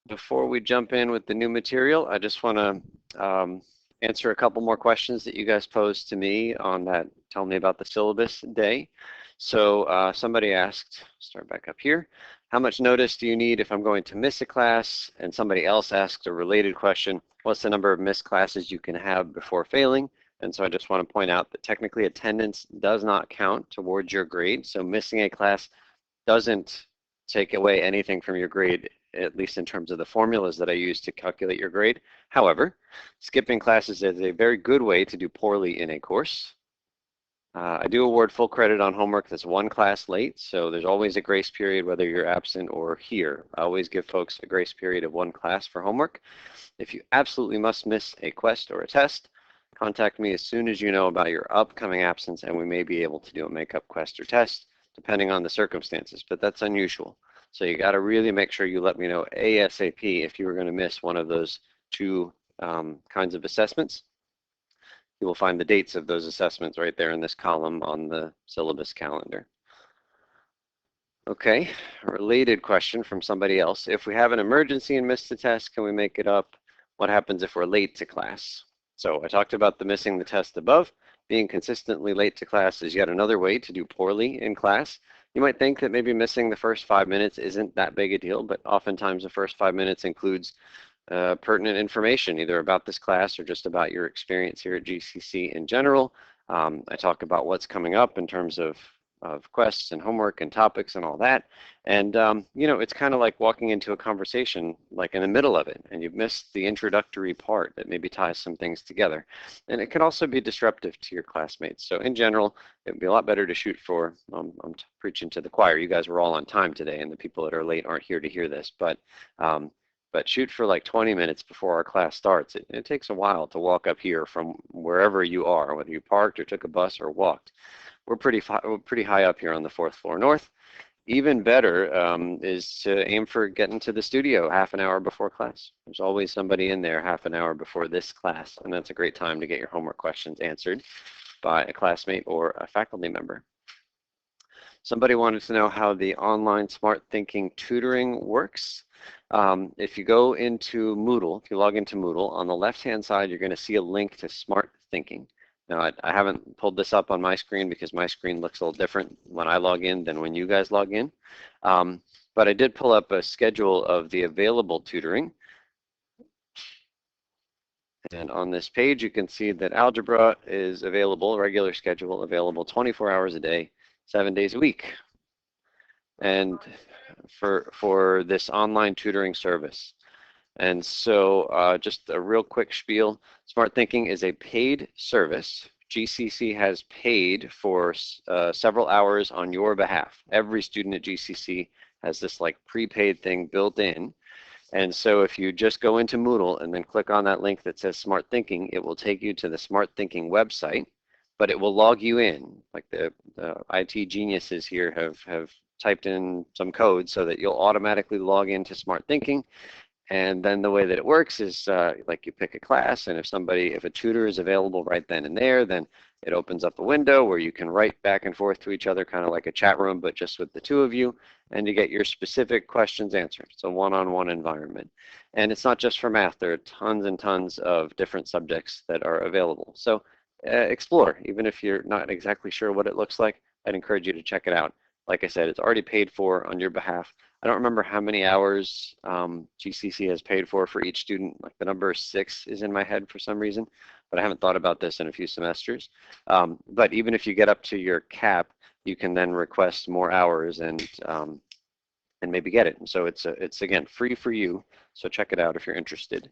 before we jump in with the new material, I just want to answer a couple more questions that you guys posed to me on that Tell Me About the Syllabus day. So somebody asked, start back up here, how much notice do you need if I'm going to miss a class? And somebody else asked a related question, what's the number of missed classes you can have before failing? And so I just want to point out that technically attendance does not count towards your grade. So missing a class doesn't take away anything from your grade, at least in terms of the formulas that I use to calculate your grade. However, skipping classes is a very good way to do poorly in a course. I do award full credit on homework that's one class late, so there's always a grace period whether you're absent or here. I always give folks a grace period of one class for homework. If you absolutely must miss a quest or a test, contact me as soon as you know about your upcoming absence, and we may be able to do a makeup quest or test depending on the circumstances, but that's unusual. So you got to really make sure you let me know ASAP if you were going to miss one of those two kinds of assessments. You will find the dates of those assessments right there in this column on the syllabus calendar. Okay, a related question from somebody else. If we have an emergency and miss the test, can we make it up? What happens if we're late to class? So I talked about the missing the test above. Being consistently late to class is yet another way to do poorly in class. You might think that maybe missing the first 5 minutes isn't that big a deal, but oftentimes the first 5 minutes includes pertinent information, either about this class or just about your experience here at GCC in general. I talk about what's coming up in terms of quests and homework and topics and all that. And, you know, it's kind of like walking into a conversation like in the middle of it, and you've missed the introductory part that maybe ties some things together. And it can also be disruptive to your classmates. So in general, it would be a lot better to shoot for, I'm preaching to the choir, you guys were all on time today, and the people that are late aren't here to hear this, but shoot for like 20 minutes before our class starts. It takes a while to walk up here from wherever you are, whether you parked or took a bus or walked. We're pretty high up here on the 4th floor north. Even better is to aim for getting to the studio half an hour before class. There's always somebody in there half an hour before this class, and that's a great time to get your homework questions answered by a classmate or a faculty member. Somebody wanted to know how the online smart thinking tutoring works. If you go into Moodle, if you log into Moodle, on the left-hand side, you're going to see a link to Smart Thinking. Now, I haven't pulled this up on my screen because my screen looks a little different when I log in than when you guys log in. But I did pull up a schedule of the available tutoring. And on this page, you can see that algebra is available, regular schedule, available 24 hours a day, 7 days a week. And for this online tutoring service. And so just a real quick spiel, Smart Thinking is a paid service. GCC has paid for several hours on your behalf. Every student at GCC has this like prepaid thing built in. And so if you just go into Moodle and then click on that link that says Smart Thinking, it will take you to the Smart Thinking website, but it will log you in. Like the IT geniuses here have typed in some code so that you'll automatically log into Smart Thinking. And then the way that it works is like you pick a class, and if a tutor is available right then and there, then it opens up a window where you can write back and forth to each other, kind of like a chat room, but just with the two of you, and you get your specific questions answered. It's a one-on-one environment. And it's not just for math. There are tons and tons of different subjects that are available. So explore. Even if you're not exactly sure what it looks like, I'd encourage you to check it out. Like I said, it's already paid for on your behalf. I don't remember how many hours GCC has paid for each student. Like the number 6 is in my head for some reason, but I haven't thought about this in a few semesters. But even if you get up to your cap, you can then request more hours and maybe get it. And so it's again free for you. So check it out if you're interested.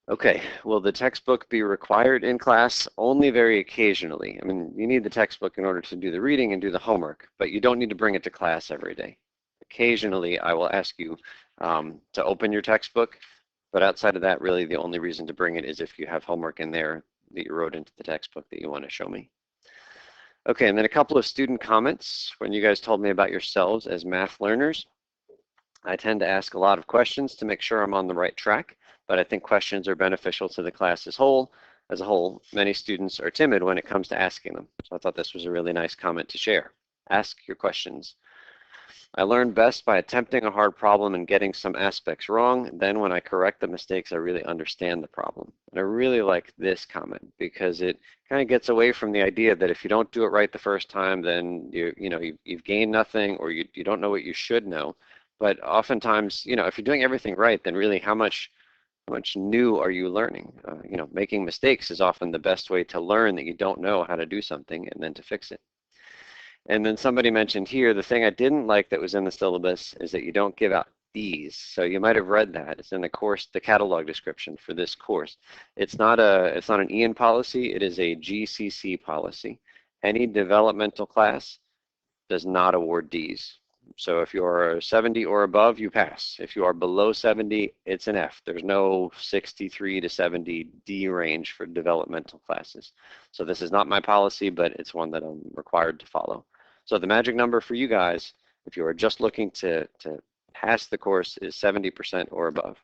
Okay, will the textbook be required in class? Only very occasionally. I mean, you need the textbook in order to do the reading and do the homework, but you don't need to bring it to class every day. Occasionally, I will ask you to open your textbook, but outside of that, really the only reason to bring it is if you have homework in there that you wrote into the textbook that you want to show me. Okay, and then a couple of student comments. When you guys told me about yourselves as math learners, I tend to ask a lot of questions to make sure I'm on the right track, but I think questions are beneficial to the class as a whole. Many students are timid when it comes to asking them. So I thought this was a really nice comment to share. Ask your questions. I learn best by attempting a hard problem and getting some aspects wrong. Then when I correct the mistakes, I really understand the problem. And I really like this comment because it kind of gets away from the idea that if you don't do it right the first time, then you've gained nothing, or you don't know what you should know. But oftentimes, if you're doing everything right, then really how much new are you learning? Making mistakes is often the best way to learn that you don't know how to do something and then to fix it. And then somebody mentioned here, the thing I didn't like that was in the syllabus is that you don't give out Ds. So you might have read that. It's in the course, the catalog description for this course. It's not an Ian policy, it is a GCC policy. Any developmental class does not award Ds. So if you're 70 or above, you pass. If you are below 70, it's an F. There's no 63 to 70 D range for developmental classes. So this is not my policy, but it's one that I'm required to follow. So the magic number for you guys, if you are just looking to pass the course, is 70% or above.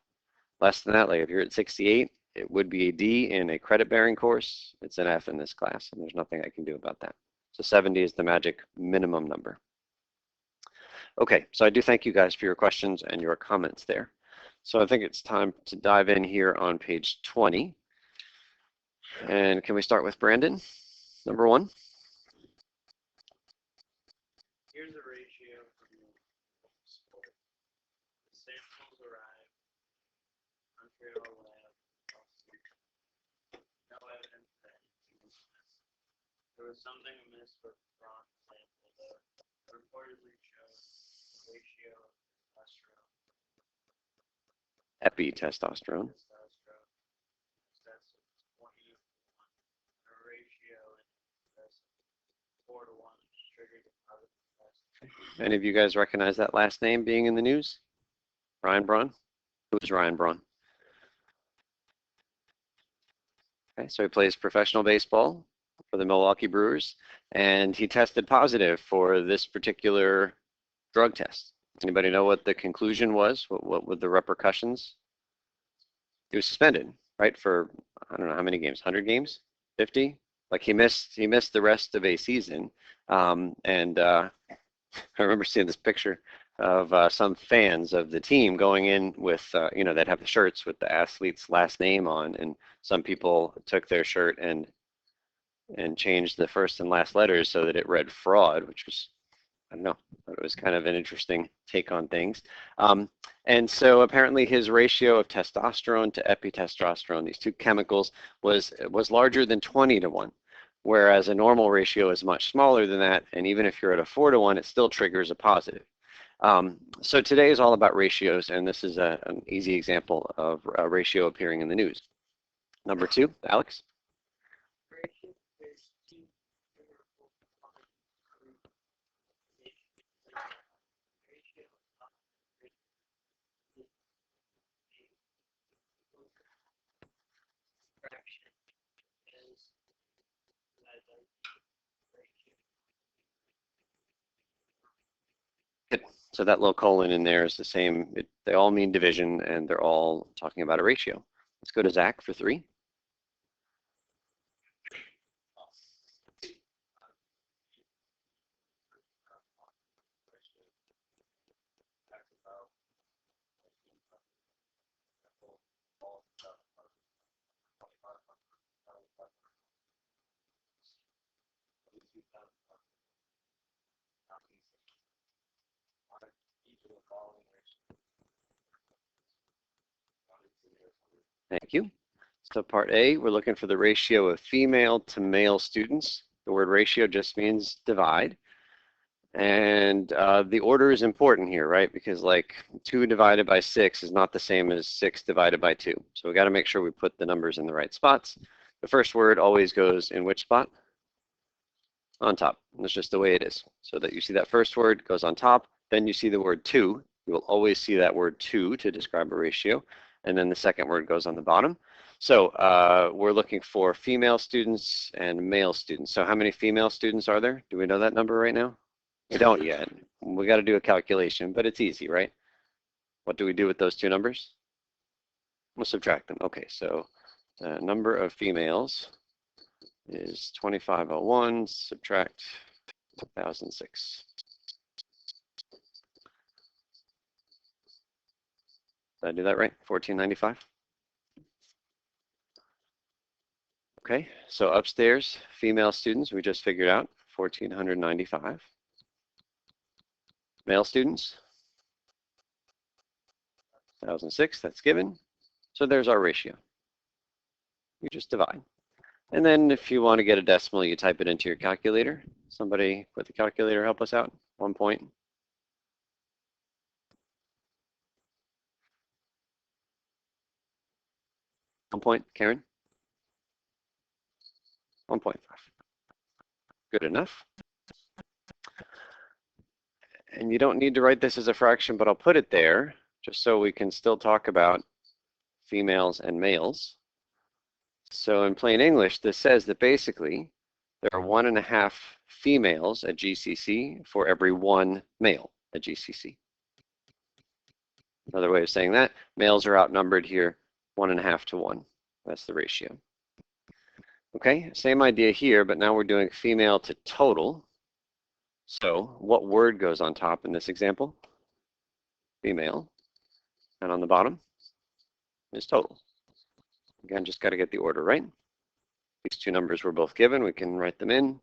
Less than that, like if you're at 68, it would be a D in a credit-bearing course. It's an F in this class, and there's nothing I can do about that. So 70 is the magic minimum number. Okay, so I do thank you guys for your questions and your comments there. So I think it's time to dive in here on page 20. And can we start with Brandon, number 1? Here's a ratio from the school. The samples arrived, Montreal lab, no evidence that anything was missed. There was something amiss with the bronze sample, though. It reportedly showed a ratio of testosterone. Epitestosterone. Excess of 20 to 1. A ratio in excess of 4 to 1 triggered a positive test. Any of you guys recognize that last name being in the news? Ryan Braun? Who is Ryan Braun? Okay, so he plays professional baseball for the Milwaukee Brewers, and he tested positive for this particular drug test. Anybody know what the conclusion was? What were the repercussions? He was suspended, right, for I don't know how many games, 100 games, 50? Like he missed the rest of a season, and I remember seeing this picture of some fans of the team going in with, that have the shirts with the athlete's last name on, and some people took their shirt and changed the first and last letters so that it read fraud, which was, I don't know, it was kind of an interesting take on things. And so apparently his ratio of testosterone to epitestosterone, these two chemicals, was larger than 20 to 1. Whereas a normal ratio is much smaller than that, and even if you're at a 4 to 1, it still triggers a positive. So today is all about ratios, and this is an easy example of a ratio appearing in the news. Number 2, Alex? So that little colon in there is the same. They all mean division, and they're all talking about a ratio. Let's go to Zach for 3. Thank you. So part A, we're looking for the ratio of female to male students. The word ratio just means divide. And the order is important here, right? Because like 2 divided by 6 is not the same as 6 divided by 2. So we got to make sure we put the numbers in the right spots. The first word always goes in which spot? On top. And that's just the way it is. So that you see that first word goes on top, then you see the word 2. You will always see that word 2 to describe a ratio. And then the second word goes on the bottom. So we're looking for female students and male students. So how many female students are there? Do we know that number right now? We don't yet. We got to do a calculation, but it's easy, right? What do we do with those two numbers? We'll subtract them. Okay, so the number of females is 2501, subtract 1006. Did I do that right? 1495. Okay, so upstairs, female students, we just figured out 1495. Male students, 1006, that's given. So there's our ratio. You just divide. And then if you want to get a decimal, you type it into your calculator. Somebody with a calculator help us out. 1 point. 1 point, Karen? 1.5. Good enough. And you don't need to write this as a fraction, but I'll put it there just so we can still talk about females and males. So in plain English, this says that basically there are 1.5 females at GCC for every 1 male at GCC. Another way of saying that, males are outnumbered here 1.5 to 1. That's the ratio. Okay, same idea here, but now we're doing female to total. So what word goes on top in this example? Female. And on the bottom is total. Again, just got to get the order right. These two numbers were both given. We can write them in.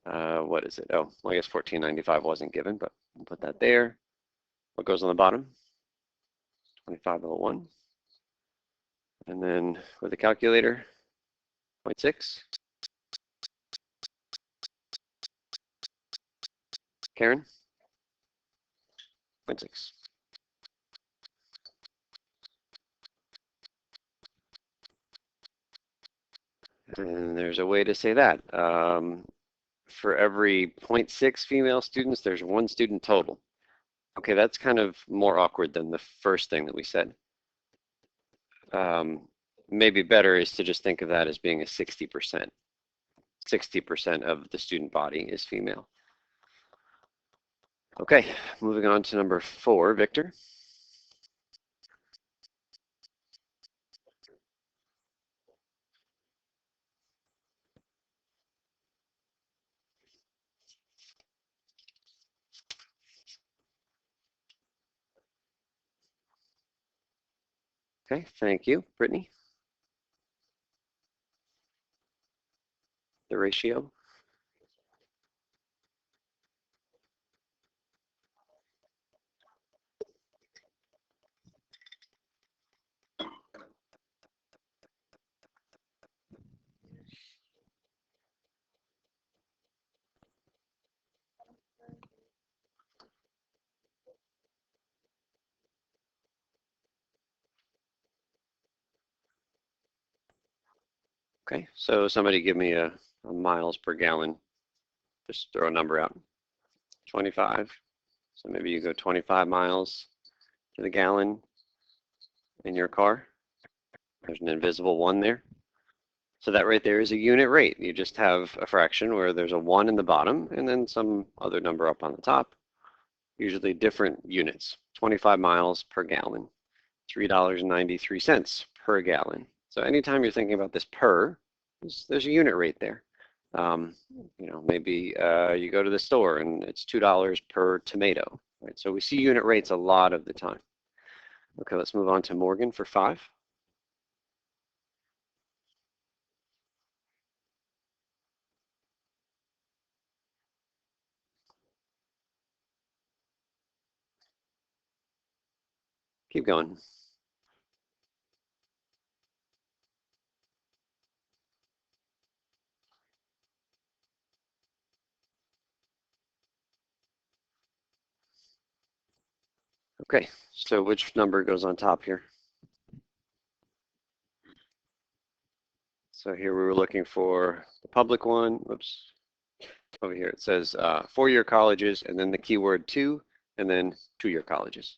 What is it? Oh, well, I guess 1495 wasn't given, but we'll put that there. What goes on the bottom? 2501. And then with the calculator, 0.6. Karen? 0.6. And there's a way to say that. For every 0.6 female students, there's 1 student total. Okay, that's kind of more awkward than the first thing that we said. Maybe better is to just think of that as being a 60%. 60% of the student body is female. Okay, moving on to number 4, Victor. Okay, thank you. Brittany? The ratio? Okay, so somebody give me a miles per gallon. Just throw a number out. 25. So maybe you go 25 miles to the gallon in your car. There's an invisible 1 there. So that right there is a unit rate. You just have a fraction where there's a 1 in the bottom and then some other number up on the top. Usually different units. 25 miles per gallon. $3.93 per gallon. So anytime you're thinking about this per, there's a unit rate there. You know, maybe you go to the store and it's $2 per tomato. Right? So we see unit rates a lot of the time. Okay, let's move on to Morgan for 5. Keep going. Okay, so which number goes on top here? So here we were looking for the public one. Whoops. Over here it says 4-year colleges and then the keyword 2 and then 2-year colleges.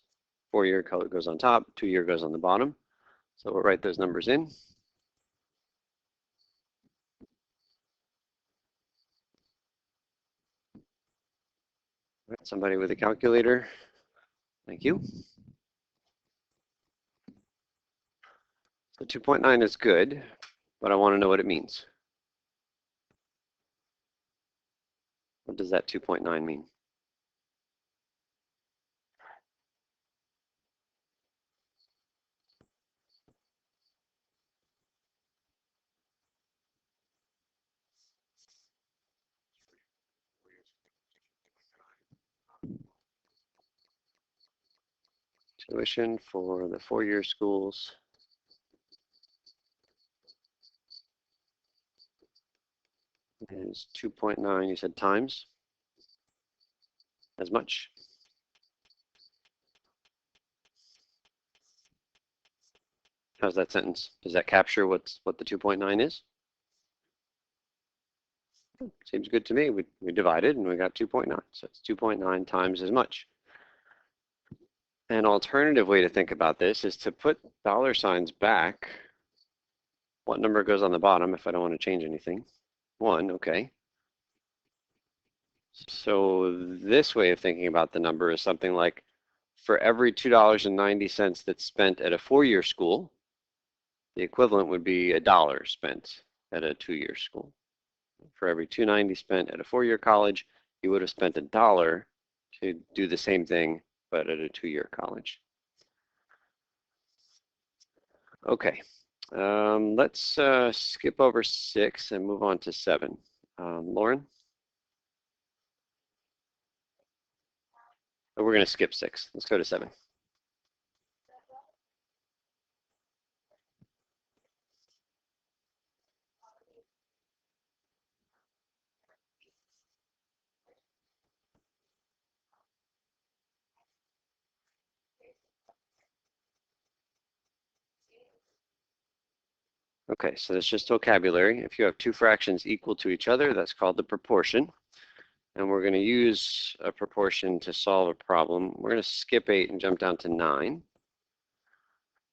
4-year goes on top, 2-year goes on the bottom. So we'll write those numbers in. Right, somebody with a calculator. Thank you. So 2.9 is good, but I want to know what it means. What does that 2.9 mean? Tuition for the four-year schools is 2.9, you said times as much. How's that sentence? Does that capture what the 2.9 is? Seems good to me. We divided and we got 2.9. So it's 2.9 times as much. An alternative way to think about this is to put dollar signs back. What number goes on the bottom if I don't want to change anything? 1, okay. So this way of thinking about the number is something like, for every $2.90 that's spent at a four-year school, the equivalent would be $1 spent at a two-year school. For every $2.90 spent at a four-year college, you would have spent $1 to do the same thing, but at a two-year college. Okay, let's skip over 6 and move on to 7. Lauren? Oh, we're going to skip 6. Let's go to 7. Okay, so that's just vocabulary. If you have two fractions equal to each other, that's called the proportion. And we're going to use a proportion to solve a problem. We're going to skip 8 and jump down to 9,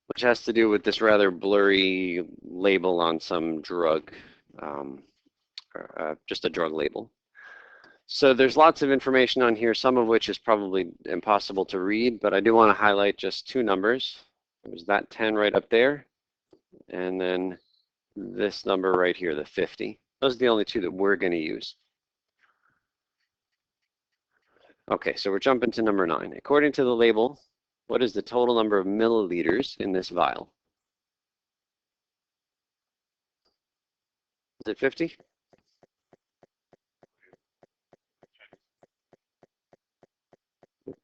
which has to do with this rather blurry label on some drug, just a drug label. So there's lots of information on here, some of which is probably impossible to read, but I do want to highlight just two numbers. There's that 10 right up there, and then this number right here, the 50. Those are the only two that we're going to use. Okay, so we're jumping to number 9. According to the label, what is the total number of milliliters in this vial? Is it 50?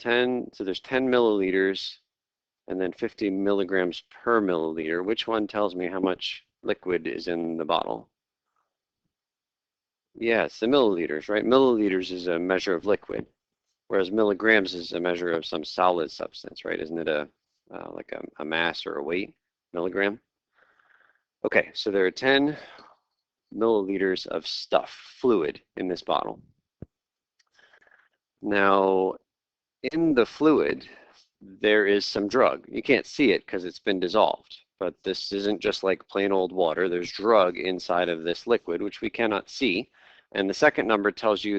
So there's 10 milliliters and then 50 milligrams per milliliter. Which one tells me how much liquid is in the bottle? Yeah, it's the milliliters, right? Milliliters is a measure of liquid, whereas milligrams is a measure of some solid substance, right? Isn't it like a mass or a weight, milligram? Okay, so there are 10 milliliters of stuff, fluid, in this bottle. Now, in the fluid, there is some drug. You can't see it because it's been dissolved, but this isn't just like plain old water. There's drug inside of this liquid, which we cannot see. And the second number tells you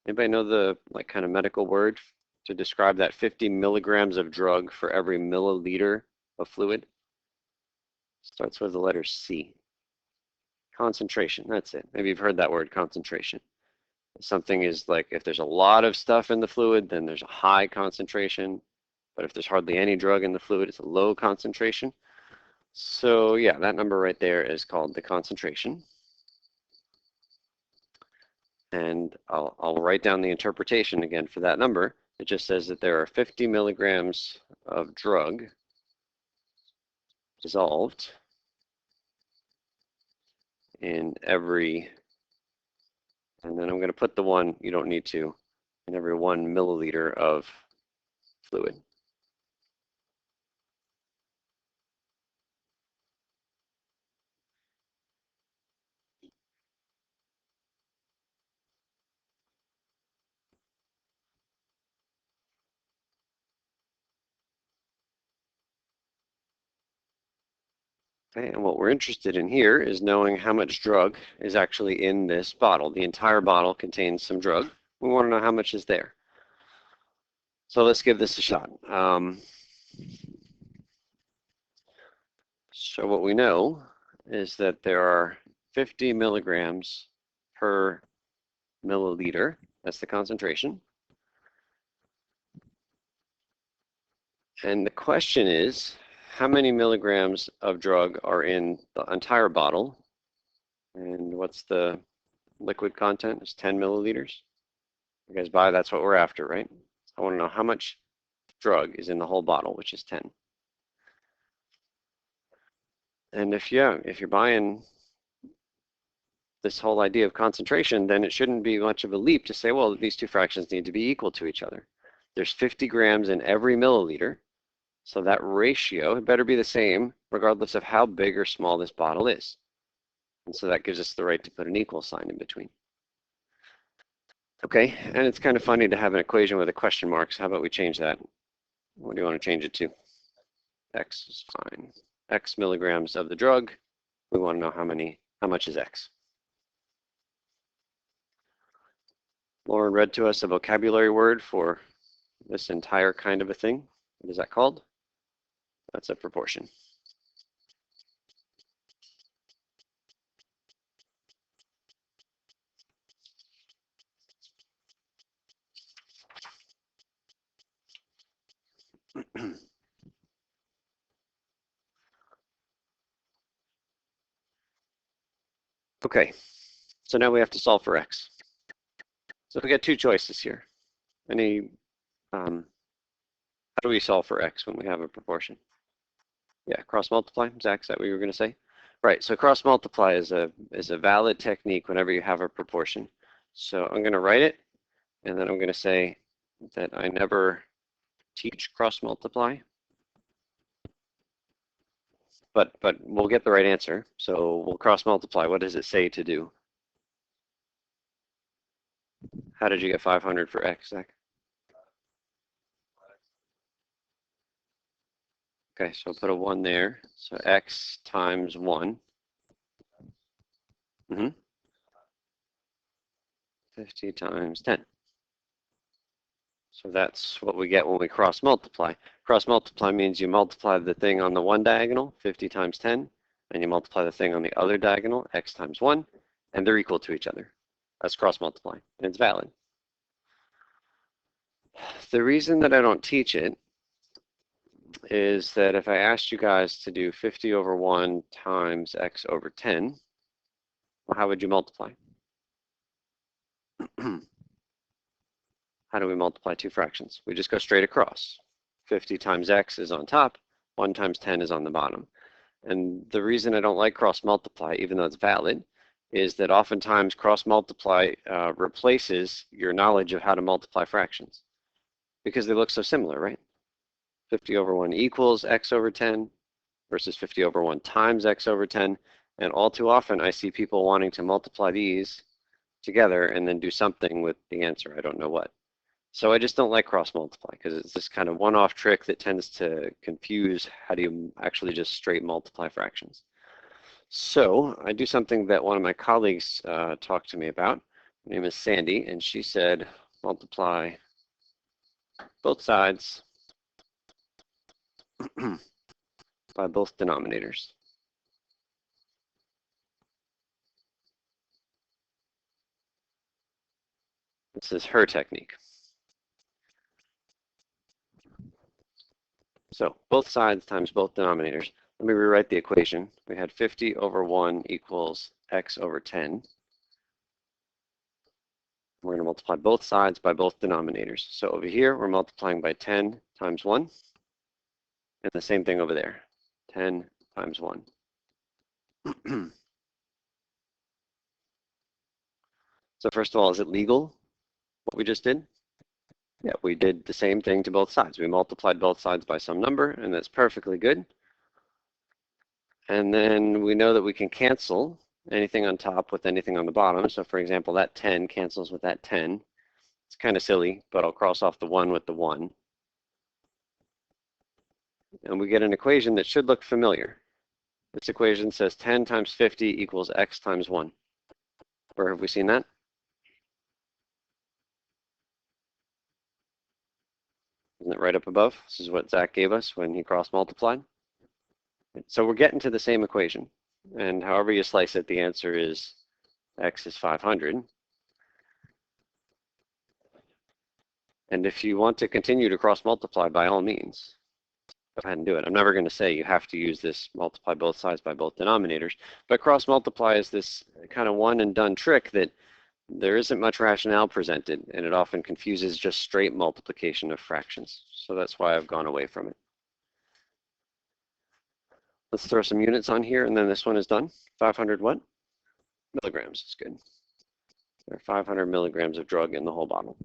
anybody know the like kind of medical word to describe that 50 milligrams of drug for every milliliter of fluid? Starts with the letter C. Concentration, that's it. Maybe you've heard that word, concentration. Something is like, if there's a lot of stuff in the fluid, then there's a high concentration. But if there's hardly any drug in the fluid, it's a low concentration. So yeah, that number right there is called the concentration. And I'll write down the interpretation again for that number. It just says that there are 50 milligrams of drug dissolved in every, and then I'm going to put the one, you don't need to, in every 1 milliliter of fluid. Okay, and what we're interested in here is knowing how much drug is actually in this bottle. The entire bottle contains some drug. We want to know how much is there. So let's give this a shot. So what we know is that there are 50 milligrams per milliliter. That's the concentration. And the question is, how many milligrams of drug are in the entire bottle? And what's the liquid content? It's 10 milliliters. You guys buy, that's what we're after, right? I want to know how much drug is in the whole bottle, which is 10. And if you're buying this whole idea of concentration, then it shouldn't be much of a leap to say, well, these two fractions need to be equal to each other. There's 50 grams in every milliliter, so that ratio better be the same regardless of how big or small this bottle is. And so that gives us the right to put an equal sign in between. Okay, and it's kind of funny to have an equation with a question mark, so how about we change that? What do you want to change it to? X is fine. X milligrams of the drug. We want to know how much is X. Lauren read to us a vocabulary word for this entire kind of a thing. What is that called? That's a proportion. Okay, so now we have to solve for X. So we got two choices here. How do we solve for X when we have a proportion? Yeah, cross multiply. Zach, is that what you were going to say? Right, so cross multiply is a valid technique whenever you have a proportion. So I'm going to write it, and then I'm going to say that I never teach cross multiply. But we'll get the right answer. So we'll cross multiply. What does it say to do? How did you get 500 for X, Zach? Okay, so I'll put a 1 there. So X times 1. 50 times 10. So that's what we get when we cross multiply. Cross multiply means you multiply the thing on the one diagonal, 50 times 10, and you multiply the thing on the other diagonal, X times 1, and they're equal to each other. That's cross multiply, and it's valid. The reason that I don't teach it is that if I asked you guys to do 50 over 1 times X over 10, well, how would you multiply? How do we multiply two fractions? We just go straight across. 50 times X is on top, 1 times 10 is on the bottom. And the reason I don't like cross multiply, even though it's valid, is that oftentimes cross multiply replaces your knowledge of how to multiply fractions because they look so similar, right? 50 over 1 equals X over 10 versus 50 over 1 times X over 10. And all too often I see people wanting to multiply these together and then do something with the answer. I don't know what. So I just don't like cross multiply because it's this kind of one-off trick that tends to confuse how do you actually just straight multiply fractions. So I do something that one of my colleagues talked to me about. Her name is Sandy, and she said multiply both sides by both denominators. This is her technique. So both sides times both denominators. Let me rewrite the equation. We had 50 over 1 equals X over 10. We're going to multiply both sides by both denominators. So over here, we're multiplying by 10 times 1. And the same thing over there, 10 times 1. So first of all, is it legal, what we just did? Yeah, we did the same thing to both sides. We multiplied both sides by some number, and that's perfectly good. And then we know that we can cancel anything on top with anything on the bottom. So for example, that 10 cancels with that 10. It's kind of silly, but I'll cross off the 1 with the 1. And we get an equation that should look familiar. This equation says 10 times 50 equals X times 1. Where have we seen that? Isn't it right up above? This is what Zach gave us when he cross multiplied. So we're getting to the same equation. And however you slice it, the answer is X is 500. And if you want to continue to cross multiply, by all means, go ahead and do it. I'm never going to say you have to use this multiply both sides by both denominators, but cross multiply is this kind of one and done trick that there isn't much rationale presented, and it often confuses just straight multiplication of fractions. So that's why I've gone away from it. Let's throw some units on here, and then this one is done. 500 what? Milligrams is good. There are 500 milligrams of drug in the whole bottle.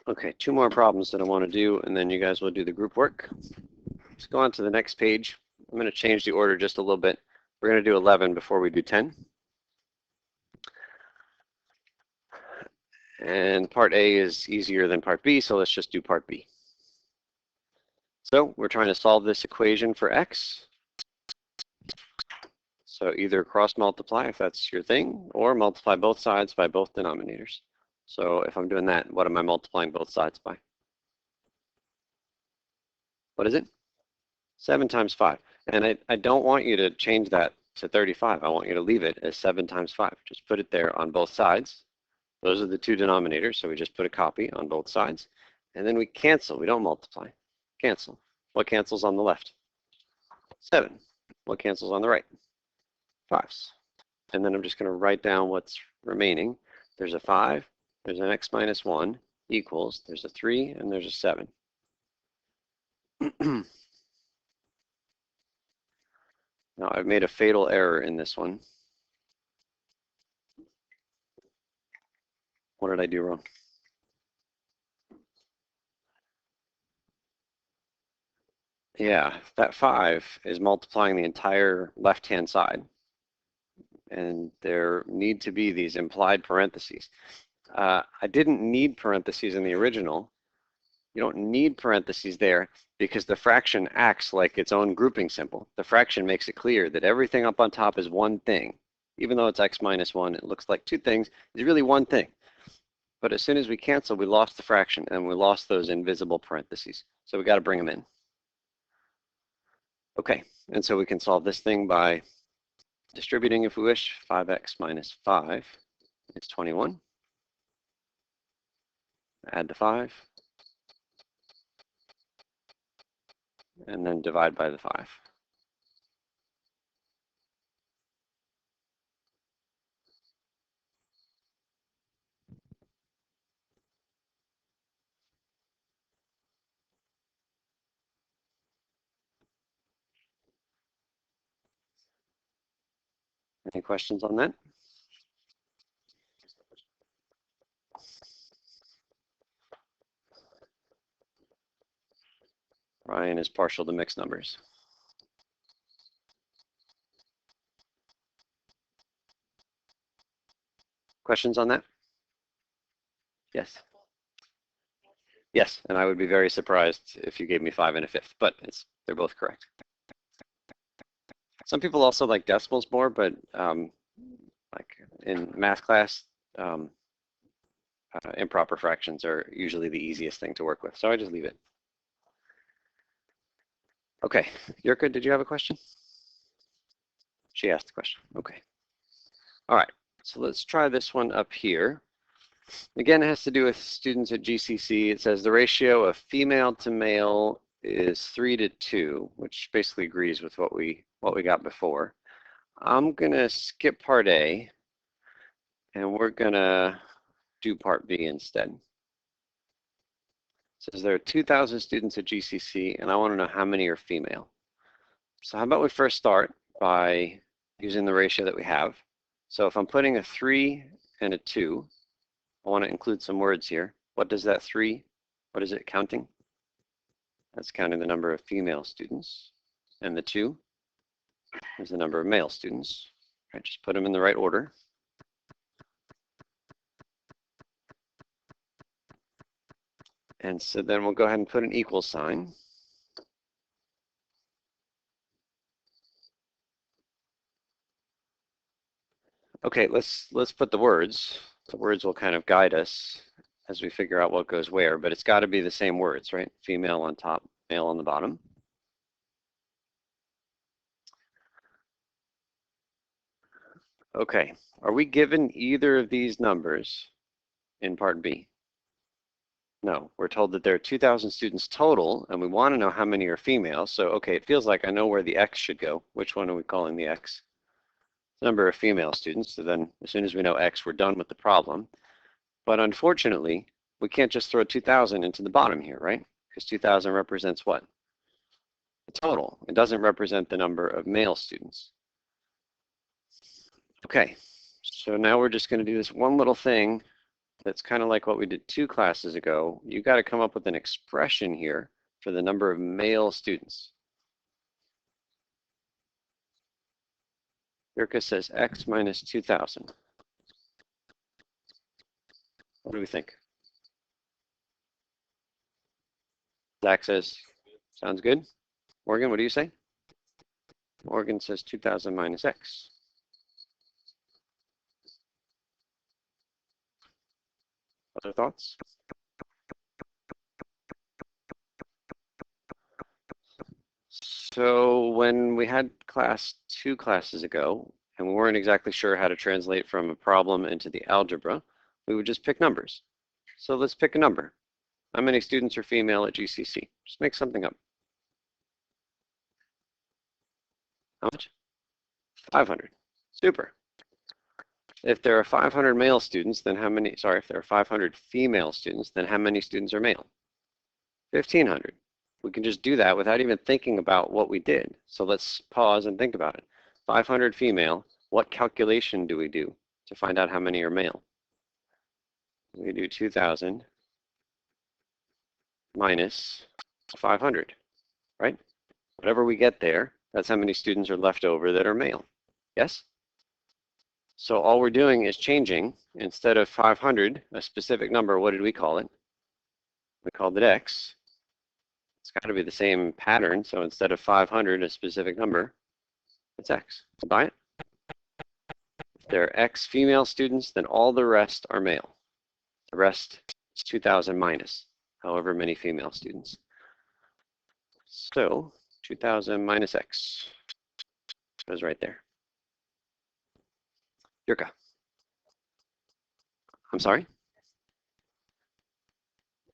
Okay, 2 more problems that I want to do, and then you guys will do the group work. Let's go on to the next page. I'm going to change the order just a little bit. We're going to do 11 before we do 10. And part A is easier than part B, so let's just do part B. So we're trying to solve this equation for x. So either cross multiply if that's your thing, or multiply both sides by both denominators. So if I'm doing that, what am I multiplying both sides by? What is it? 7 times 5. And I don't want you to change that to 35. I want you to leave it as 7 times 5. Just put it there on both sides. Those are the 2 denominators, so we just put a copy on both sides. And then we cancel. We don't multiply. Cancel. What cancels on the left? 7. What cancels on the right? 5s. And then I'm just going to write down what's remaining. There's a 5, there's an x minus 1 equals, there's a 3, and there's a 7. Now I've made a fatal error in this one. What did I do wrong? Yeah, that 5 is multiplying the entire left-hand side. And there need to be these implied parentheses. I didn't need parentheses in the original. You don't need parentheses there because the fraction acts like its own grouping symbol. The fraction makes it clear that everything up on top is one thing. Even though it's x minus 1, it looks like 2 things. It's really one thing. But as soon as we cancel, we lost the fraction, and we lost those invisible parentheses. So we got to bring them in. Okay, and so we can solve this thing by distributing, if we wish. 5x minus 5 is 21. Add the 5. And then divide by the 5. Any questions on that? Ryan is partial to mixed numbers. Questions on that? Yes. Yes, and I would be very surprised if you gave me 5 and a 5th, but they're both correct. Some people also like decimals more, but like in math class, improper fractions are usually the easiest thing to work with, so I just leave it. Okay, Yurka, did you have a question? She asked the question. Okay. All right, so let's try this one up here. Again, it has to do with students at GCC. It says the ratio of female to male is 3 to 2, which basically agrees with what we got before. I'm gonna skip part A, and we're gonna do part B instead. It says there are 2,000 students at GCC, and I want to know how many are female. So how about we first start by using the ratio that we have. So if I'm putting a 3 and a 2, I want to include some words here. What does that 3, what is it counting? That's counting the number of female students. And the 2 is the number of male students. All right, just put them in the right order. And so then we'll go ahead and put an equal sign. Okay, let's put the words. The words will kind of guide us as we figure out what goes where, but it's got to be the same words, right? Female on top, male on the bottom. Okay, are we given either of these numbers in part B? No, we're told that there are 2,000 students total, and we want to know how many are female. So, okay, it feels like I know where the X should go. Which one are we calling the X? Number of female students. So then as soon as we know X, we're done with the problem. But unfortunately, we can't just throw 2,000 into the bottom here, right? Because 2,000 represents what? The total. It doesn't represent the number of male students. Okay, so now we're just going to do this one little thing that's kind of like what we did 2 classes ago. You got to come up with an expression here for the number of male students. Yurka says X minus 2,000. What do we think? Zach says, sounds good. Morgan, what do you say? Morgan says 2,000 minus X. Other thoughts? So when we had class 2 classes ago, and we weren't exactly sure how to translate from a problem into the algebra, we would just pick numbers. So let's pick a number. How many students are female at GCC? Just make something up. How much? 500. Super. If there are 500 male students, then how many, sorry, if there are 500 female students, then how many students are male? 1,500. We can just do that without even thinking about what we did. So let's pause and think about it. 500 female, what calculation do we do to find out how many are male? We do 2,000 minus 500, right? Whatever we get there, that's how many students are left over that are male. Yes? So all we're doing is changing, instead of 500, a specific number, what did we call it? We called it X. It's got to be the same pattern, so instead of 500, a specific number, it's X. Buy it? If there are X female students, then all the rest are male. The rest is 2,000 minus however many female students. So 2,000 minus X goes right there. Yurka. I'm sorry?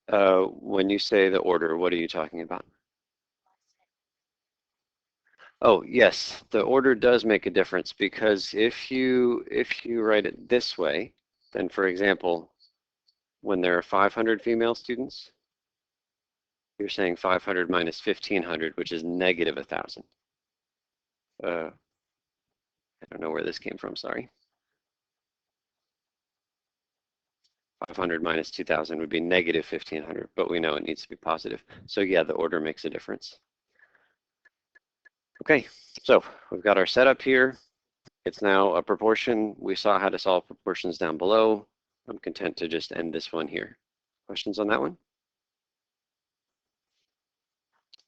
When you say the order, what are you talking about? Oh, yes, the order does make a difference, because if you write it this way, then for example, when there are 500 female students, you're saying 500 minus 1,500, which is negative 1,000. I don't know where this came from, sorry. 500 minus 2,000 would be negative 1,500, but we know it needs to be positive. So yeah, the order makes a difference. Okay, so we've got our setup here. It's now a proportion. We saw how to solve proportions down below. I'm content to just end this one here. Questions on that one?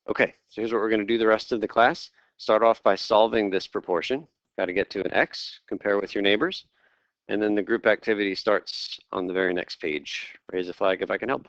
Okay, so here's what we're going to do the rest of the class. Start off by solving this proportion. Got to get to an X, compare with your neighbors. And then the group activity starts on the very next page. Raise a flag if I can help.